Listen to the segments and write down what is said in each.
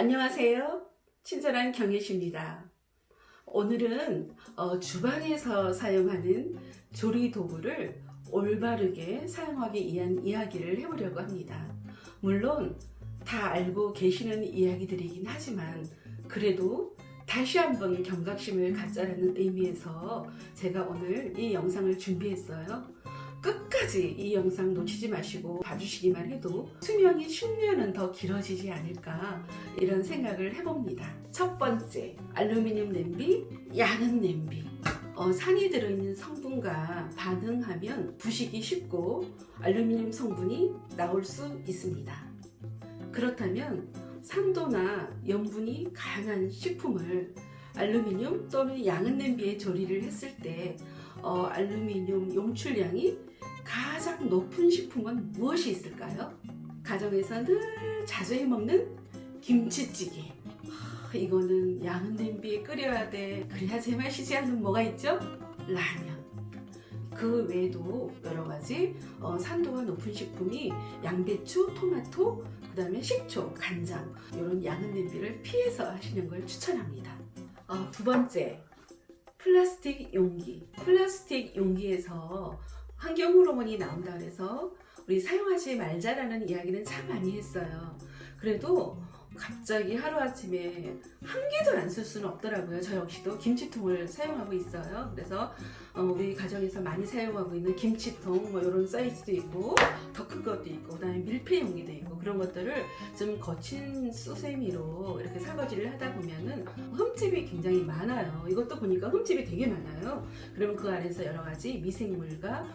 안녕하세요. 친절한 경혜씨입니다. 오늘은 주방에서 사용하는 조리 도구를 올바르게 사용하기 위한 이야기를 해보려고 합니다. 물론 다 알고 계시는 이야기들이긴 하지만 그래도 다시 한번 경각심을 갖자라는 의미에서 제가 오늘 이 영상을 준비했어요. 끝까지 이 영상 놓치지 마시고 봐주시기만 해도 수명이 10년은 더 길어지지 않을까 이런 생각을 해봅니다. 첫 번째, 알루미늄 냄비, 양은 냄비. 산이 들어있는 성분과 반응하면 부식이 쉽고 알루미늄 성분이 나올 수 있습니다. 그렇다면 산도나 염분이 강한 식품을 알루미늄 또는 양은 냄비에 조리를 했을 때 알루미늄 용출량이 가장 높은 식품은 무엇이 있을까요? 가정에서 늘 자주 해먹는 김치찌개. 이거는 양은 냄비에 끓여야 돼. 그래야 제맛이지 않는 뭐가 있죠? 라면. 그 외에도 여러 가지 산도가 높은 식품이 양배추, 토마토, 그 다음에 식초, 간장 이런 양은 냄비를 피해서 하시는 걸 추천합니다. 두 번째, 플라스틱 용기. 플라스틱 용기에서 환경 호르몬이 나온다 그래서 우리 사용하지 말자라는 이야기는 참 많이 했어요. 그래도 갑자기 하루아침에 한 개도 안 쓸 수는 없더라고요. 저 역시도 김치통을 사용하고 있어요. 그래서 우리 가정에서 많이 사용하고 있는 김치통 이런 사이즈도 있고 더 큰 것도 있고 그다음에 밀폐 용기도 있고 그런 것들을 좀 거친 수세미로 이렇게 설거지를 하다 보면은 흠집이 굉장히 많아요. 이것도 보니까 흠집이 되게 많아요. 그러면 그 안에서 여러 가지 미생물과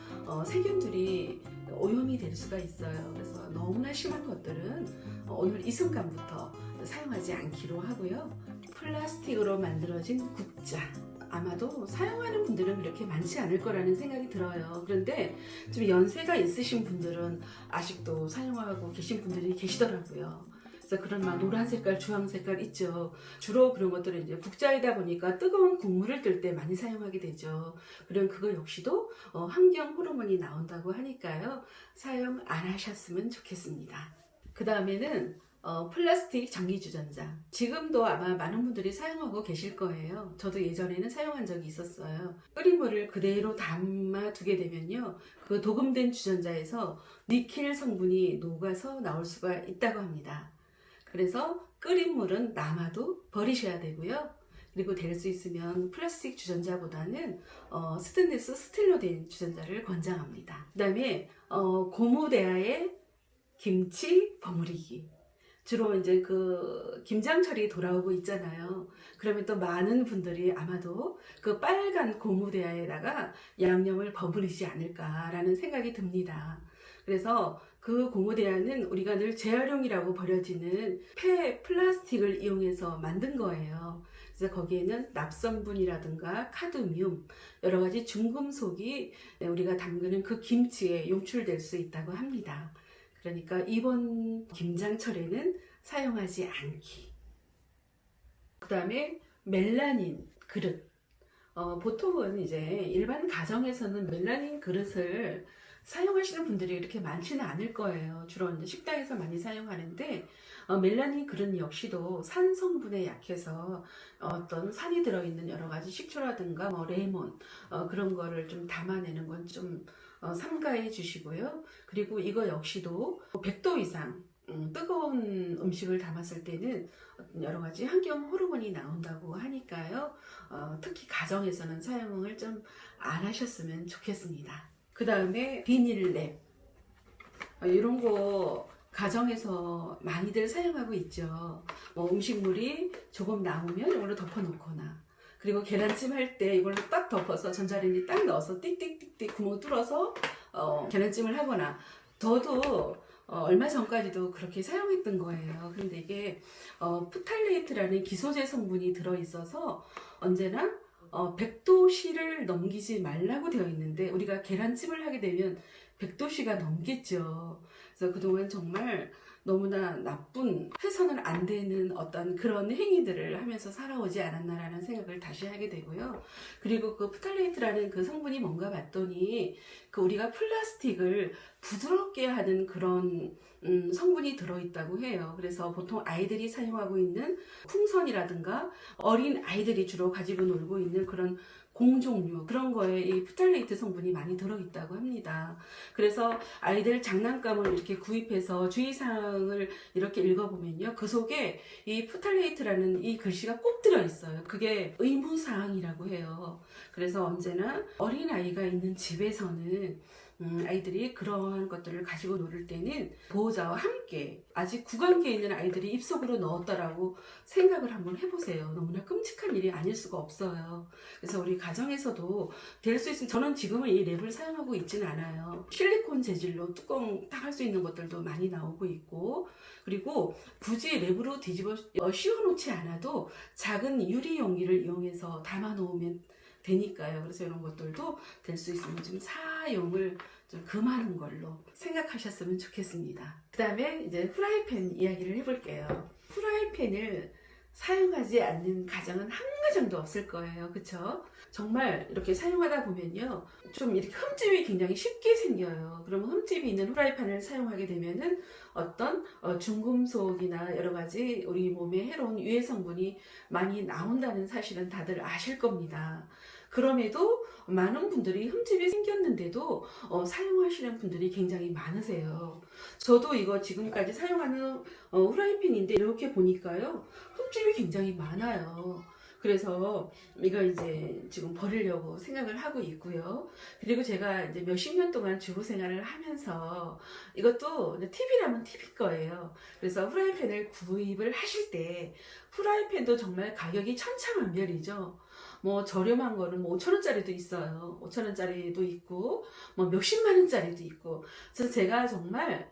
세균들이 오염이 될 수가 있어요. 그래서 너무나 심한 것들은 오늘 이 순간부터 사용하지 않기로 하고요. 플라스틱으로 만들어진 국자. 아마도 사용하는 분들은 그렇게 많지 않을 거라는 생각이 들어요. 그런데 좀 연세가 있으신 분들은 아직도 사용하고 계신 분들이 계시더라고요. 그래서 그런 막 노란 색깔, 주황 색깔 있죠. 주로 그런 것들은 이제 국자이다 보니까 뜨거운 국물을 뜰 때 많이 사용하게 되죠. 그럼 그거 역시도 환경 호르몬이 나온다고 하니까요. 사용 안 하셨으면 좋겠습니다. 그 다음에는 플라스틱 전기주전자. 지금도 아마 많은 분들이 사용하고 계실 거예요. 저도 예전에는 사용한 적이 있었어요. 끓인 물을 그대로 담아 두게 되면요. 그 도금된 주전자에서 니켈 성분이 녹아서 나올 수가 있다고 합니다. 그래서 끓인 물은 남아도 버리셔야 되고요. 그리고 될 수 있으면 플라스틱 주전자보다는 스테인리스 스틸로 된 주전자를 권장합니다. 그 다음에 고무대야의 김치 버무리기. 주로 이제 그 김장철이 돌아오고 있잖아요. 그러면 또 많은 분들이 아마도 그 빨간 고무대야에다가 양념을 버무리지 않을까라는 생각이 듭니다. 그래서 그 고무대야는 우리가 늘 재활용이라고 버려지는 폐 플라스틱을 이용해서 만든 거예요. 그래서 거기에는 납성분이라든가 카드뮴, 여러 가지 중금속이 우리가 담그는 그 김치에 용출될 수 있다고 합니다. 그러니까 이번 김장철에는 사용하지 않기. 그 다음에 멜라닌 그릇. 보통은 이제 일반 가정에서는 멜라닌 그릇을 사용하시는 분들이 이렇게 많지는 않을 거예요. 주로 이제 식당에서 많이 사용하는데 멜라닌 그릇 역시도 산 성분에 약해서 어떤 산이 들어있는 여러 가지 식초라든가 레몬 그런 거를 좀 담아내는 건 좀 삼가해 주시고요. 그리고 이거 역시도 100도 이상 뜨거운 음식을 담았을 때는 여러 가지 환경 호르몬이 나온다고 하니까요. 특히 가정에서는 사용을 좀 안 하셨으면 좋겠습니다. 그 다음에 비닐랩. 이런 거 가정에서 많이들 사용하고 있죠. 음식물이 조금 남으면 이걸로 덮어놓거나 그리고 계란찜 할 때 이걸로 딱 덮어서 전자레인지 딱 넣어서 띡띡띡띡 구멍 뚫어서 계란찜을 하거나 저도 얼마 전까지도 그렇게 사용했던 거예요. 그런데 이게 프탈레이트라는 기소제 성분이 들어있어서 언제나 100도씨를 넘기지 말라고 되어 있는데 우리가 계란찜을 하게 되면 100도씨가 넘겠죠. 그래서 그동안 정말 너무나 나쁜 해서는 안 되는 어떤 그런 행위들을 하면서 살아오지 않았나라는 생각을 다시 하게 되고요. 그리고 그 프탈레이트라는 그 성분이 뭔가 봤더니 그 우리가 플라스틱을 부드럽게 하는 그런 성분이 들어있다고 해요. 그래서 보통 아이들이 사용하고 있는 풍선이라든가 어린 아이들이 주로 가지고 놀고 있는 그런 공종류 그런 거에 이 프탈레이트 성분이 많이 들어있다고 합니다. 그래서 아이들 장난감을 이렇게 구입해서 주의사항을 이렇게 읽어보면요, 그 속에 이 프탈레이트라는 이 글씨가 꼭 들어있어요. 그게 의무사항이라고 해요. 그래서 언제나 어린아이가 있는 집에서는 아이들이 그러한 것들을 가지고 놀을 때는 보호자와 함께 아직 구강기에 있는 아이들이 입속으로 넣었다라고 생각을 한번 해보세요. 너무나 끔찍한 일이 아닐 수가 없어요. 그래서 우리 가정에서도 될 수 있으면, 저는 지금은 이 랩을 사용하고 있지는 않아요. 실리콘 재질로 뚜껑 딱 할 수 있는 것들도 많이 나오고 있고, 그리고 굳이 랩으로 뒤집어 씌워놓지 않아도 작은 유리 용기를 이용해서 담아 놓으면 되니까요. 그래서 이런 것들도 될 수 있으면 좀 사용을 좀 금하는 걸로 생각하셨으면 좋겠습니다. 그 다음에 이제 후라이팬 이야기를 해볼게요. 후라이팬을 사용하지 않는 가정은 한 가정도 없을 거예요. 그쵸? 정말 이렇게 사용하다 보면요, 좀 이렇게 흠집이 굉장히 쉽게 생겨요. 그러면 흠집이 있는 후라이팬을 사용하게 되면은 어떤 중금속이나 여러 가지 우리 몸에 해로운 유해 성분이 많이 나온다는 사실은 다들 아실 겁니다. 그럼에도 많은 분들이 흠집이 생겼는데도 사용하시는 분들이 굉장히 많으세요. 저도 이거 지금까지 사용하는 후라이팬인데 이렇게 보니까요, 흠집이 굉장히 많아요. 그래서 이거 이제 지금 버리려고 생각을 하고 있고요. 그리고 제가 이제 몇십 년 동안 주부 생활을 하면서 이것도 팁이라면 팁일 거예요. 그래서 후라이팬을 구입을 하실 때 후라이팬도 정말 가격이 천차만별이죠. 뭐 저렴한 거는 뭐 5,000원짜리도 있어요. 5,000원짜리도 있고 뭐 몇십만 원짜리도 있고. 그래서 제가 정말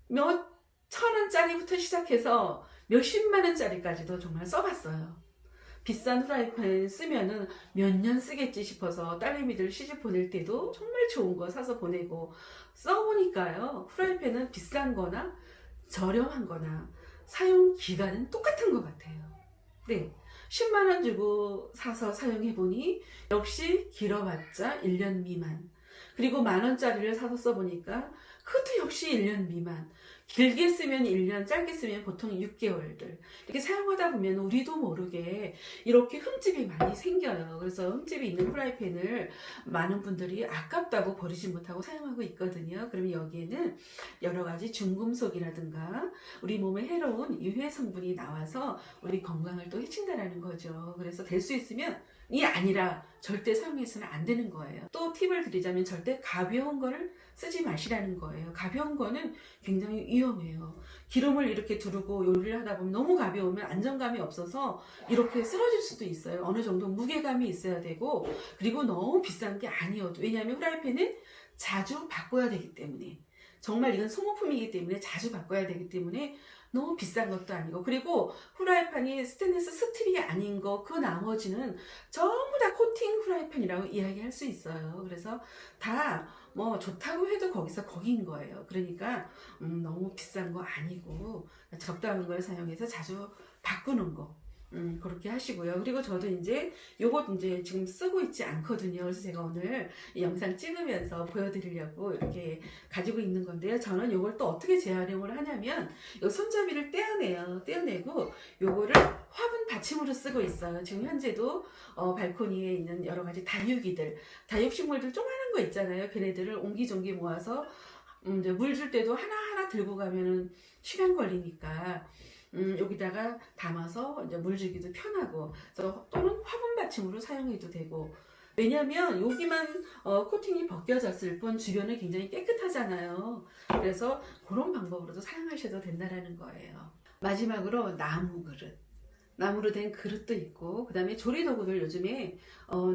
몇 천 원짜리부터 시작해서 몇십만 원짜리까지도 정말 써봤어요. 비싼 후라이팬 쓰면은 몇 년 쓰겠지 싶어서 딸내미들 시집 보낼 때도 정말 좋은 거 사서 보내고, 써보니까요, 후라이팬은 비싼 거나 저렴한 거나 사용 기간은 똑같은 것 같아요. 네, 10만 원 주고 사서 사용해보니 역시 길어봤자 1년 미만. 그리고 10,000원짜리를 사서 써보니까 그것도 역시 1년 미만. 길게 쓰면 1년, 짧게 쓰면 보통 6개월들. 이렇게 사용하다 보면 우리도 모르게 이렇게 흠집이 많이 생겨요. 그래서 흠집이 있는 프라이팬을 많은 분들이 아깝다고 버리지 못하고 사용하고 있거든요. 그러면 여기에는 여러 가지 중금속이라든가 우리 몸에 해로운 유해 성분이 나와서 우리 건강을 또 해친다라는 거죠. 그래서 될 수 있으면 이 아니라 절대 사용해서는 안 되는 거예요. 또 팁을 드리자면 절대 가벼운 거를 쓰지 마시라는 거예요. 가벼운 거는 굉장히 위험해요. 기름을 이렇게 두르고 요리를 하다 보면 너무 가벼우면 안정감이 없어서 이렇게 쓰러질 수도 있어요. 어느 정도 무게감이 있어야 되고, 그리고 너무 비싼 게 아니어도, 왜냐하면 후라이팬은 자주 바꿔야 되기 때문에, 정말 이건 소모품이기 때문에 자주 바꿔야 되기 때문에 너무 비싼 것도 아니고, 그리고 후라이팬이 스테인리스 스틸이 아닌 거 그 나머지는 전부 다 코팅 후라이팬이라고 이야기할 수 있어요. 그래서 다 뭐 좋다고 해도 거기서 거긴 거예요. 그러니까 너무 비싼 거 아니고 적당한 걸 사용해서 자주 바꾸는 거, 그렇게 하시고요. 그리고 저도 이제 요것 이제 지금 쓰고 있지 않거든요. 그래서 제가 오늘 이 영상 찍으면서 보여드리려고 이렇게 가지고 있는 건데요. 저는 요걸 또 어떻게 재활용을 하냐면, 요 손잡이를 떼어내요. 떼어내고 요거를 화분 받침으로 쓰고 있어요. 지금 현재도 발코니에 있는 여러 가지 다육이들, 다육식물들 조그마한 거 있잖아요. 걔네들을 옹기종기 모아서 이제 물 줄 때도 하나하나 들고 가면은 시간 걸리니까 여기다가 담아서 이제 물 주기도 편하고, 또는 화분 받침으로 사용해도 되고. 왜냐면 여기만 코팅이 벗겨졌을 뿐 주변은 굉장히 깨끗하잖아요. 그래서 그런 방법으로도 사용하셔도 된다라는 거예요. 마지막으로 나무 그릇. 나무로 된 그릇도 있고, 그 다음에 조리도구들 요즘에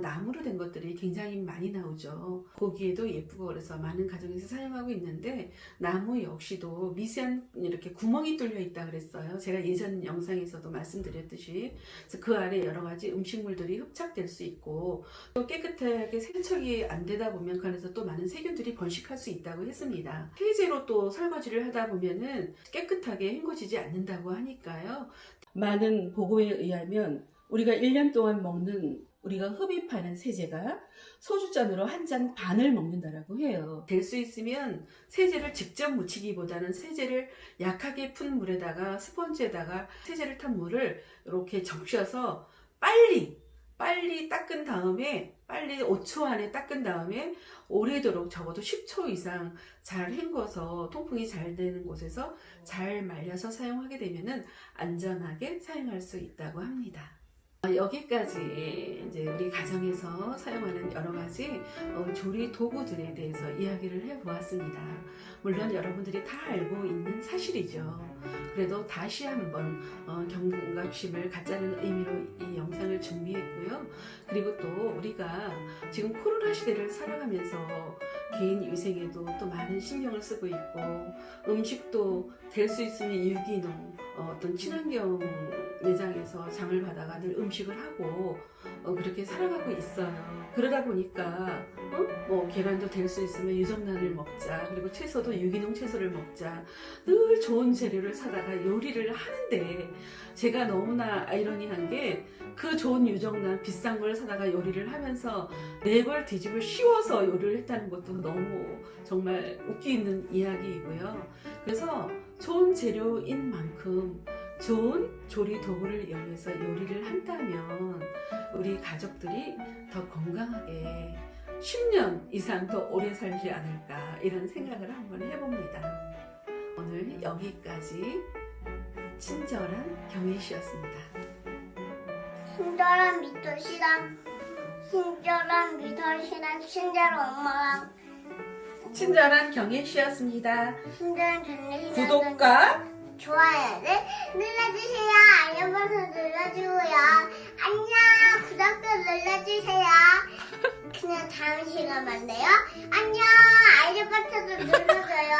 나무로 된 것들이 굉장히 많이 나오죠. 보기에도 예쁘고 그래서 많은 가정에서 사용하고 있는데, 나무 역시도 미세한 이렇게 구멍이 뚫려 있다 그랬어요. 제가 예전 영상에서도 말씀드렸듯이. 그래서 그 안에 여러 가지 음식물들이 흡착될 수 있고, 또 깨끗하게 세척이 안 되다 보면 그 안에서 또 많은 세균들이 번식할 수 있다고 했습니다. 폐재로 또 설거지를 하다 보면은 깨끗하게 헹궈지지 않는다고 하니까요. 많은 보고에 의하면 우리가 1년 동안 먹는, 우리가 흡입하는 세제가 소주잔으로 한 잔 반을 먹는다라고 해요. 될 수 있으면 세제를 직접 묻히기보다는 세제를 약하게 푼 물에다가 스펀지에다가 세제를 탄 물을 이렇게 적셔서 빨리 닦은 다음에, 빨리 5초 안에 닦은 다음에 오래도록 적어도 10초 이상 잘 헹궈서 통풍이 잘 되는 곳에서 잘 말려서 사용하게 되면은 안전하게 사용할 수 있다고 합니다. 여기까지 이제 우리 가정에서 사용하는 여러 가지 조리 도구들에 대해서 이야기를 해보았습니다. 물론 여러분들이 다 알고 있는 사실이죠. 그래도 다시 한번 경각심을 갖자는 의미로 이 영상을 준비했고요. 그리고 또 우리가 지금 코로나 시대를 살아가면서 개인 위생에도 또 많은 신경을 쓰고 있고, 음식도 될 수 있으면 유기농, 어떤 친환경 매장에서 장을 받아가 늘 음식을 하고 그렇게 살아가고 있어요. 그러다 보니까 뭐 계란도 될 수 있으면 유정란을 먹자, 그리고 채소도 유기농 채소를 먹자, 늘 좋은 재료를 사다가 요리를 하는데, 제가 너무나 아이러니한 게 그 좋은 유정란 비싼 걸 사다가 요리를 하면서 네 벌 뒤집을 씌워서 요리를 했다는 것도 너무 정말 웃기는 이야기이고요. 그래서 좋은 재료인 만큼 좋은 조리 도구를 이용해서 요리를 한다면 우리 가족들이 더 건강하게 10년 이상 더 오래 살지 않을까, 이런 생각을 한번 해봅니다. 오늘 여기까지 친절한 경혜 씨였습니다. 친절한 미터시랑 친절한 엄마랑 친절한 경혜 씨였습니다. 친절한 견례시랑 구독과 좋아요를 눌러주세요. 알림 버튼 눌러주고요. 안녕. 구독도 눌러주세요. 그냥 다음 시간 만나요. 안녕. 알림 버튼도 눌러줘요.